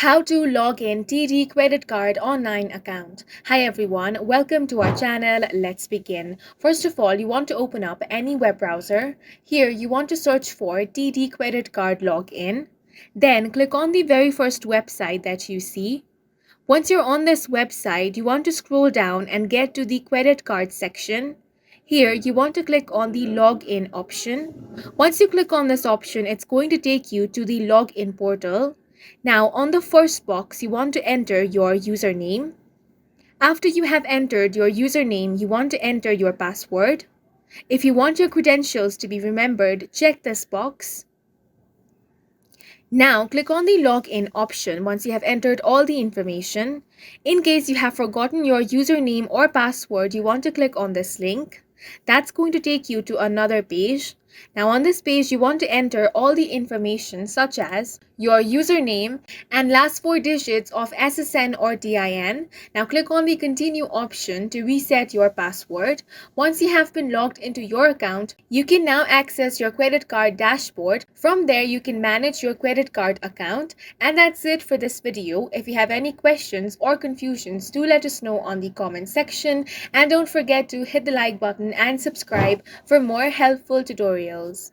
How to log in TD credit card online account. Hi everyone, welcome to our channel. Let's begin. First of all, you want to open up any web browser. Here you want to search for TD credit card login. Then click on the very first website that you see. Once you're on this website, you want to scroll down and get to the credit card section. Here, you want to click on the login option. Once you click on this option, it's going to take you to the login portal. Now, on the first box, you want to enter your username. After you have entered your username, you want to enter your password. If you want your credentials to be remembered, check this box. Now, click on the login option once you have entered all the information. In case you have forgotten your username or password, you want to click on this link. That's going to take you to another page. Now, on this page, you want to enter all the information such as your username and last four digits of SSN or DIN. Now, click on the continue option to reset your password. Once you have been logged into your account, you can now access your credit card dashboard. From there, you can manage your credit card account. And that's it for this video. If you have any questions or confusions, do let us know on the comment section. And don't forget to hit the like button and subscribe for more helpful tutorials.